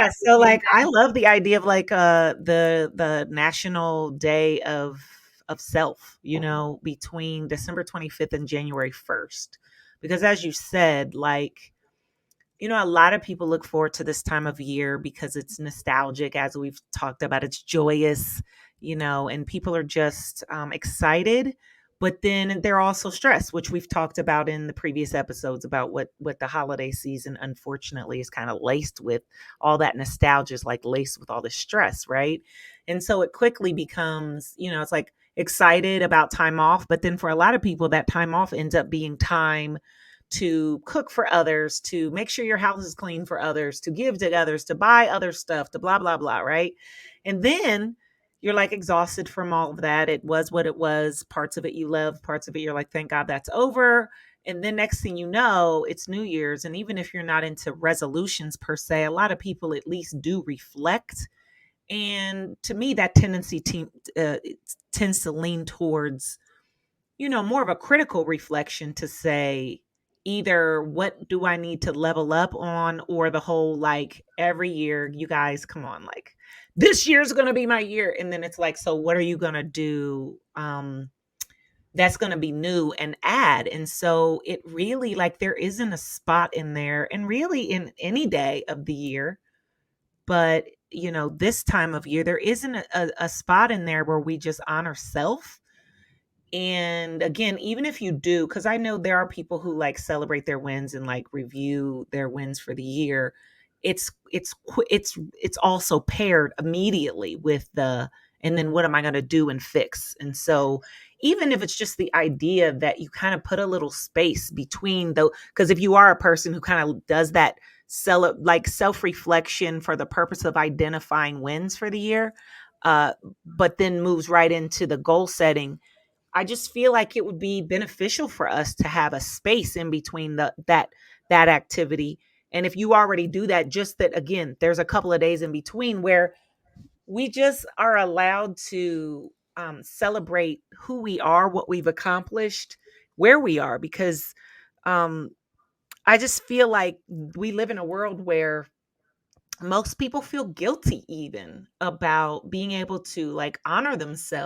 Yeah, so like I love the idea of like the National Day of Self, between December 25th and January 1st. Because as you said, like a lot of people look forward to this time of year because it's nostalgic, as we've talked about. It's joyous, and people are just excited. But then they're also stressed, which we've talked about in the previous episodes about what the holiday season, unfortunately, is kind of laced with. All that nostalgia is like laced with all the stress, right? And so it quickly becomes, it's like excited about time off. But then for a lot of people, that time off ends up being time to cook for others, to make sure your house is clean for others, to give to others, to buy other stuff, to blah, blah, blah, right? And then you're like exhausted from all of that. It was what it was. Parts of it you love, parts of it you're like, thank God that's over. And then next thing you know, it's New Year's. And even if you're not into resolutions per se, a lot of people at least do reflect. And to me, that it tends to lean towards more of a critical reflection to say either what do I need to level up on, or the whole like every year, you guys, come on, like this year's going to be my year. And then it's like, so what are you going to do? That's going to be new and add. And so it really like there isn't a spot in there, and really in any day of the year, but this time of year, there isn't a spot in there where we just honor self. And again, even if you do, because I know there are people who like celebrate their wins and like review their wins for the year, it's also paired immediately with the and then what am I going to do and fix? And so even if it's just the idea that you kind of put a little space between though, because if you are a person who kind of does that self reflection for the purpose of identifying wins for the year, uh, but then moves right into the goal setting, I just feel like it would be beneficial for us to have a space in between that activity. And if you already do that, just that again, there's a couple of days in between where we just are allowed to celebrate who we are, what we've accomplished, where we are, because um, I just feel like we live in a world where most people feel guilty even about being able to like honor themselves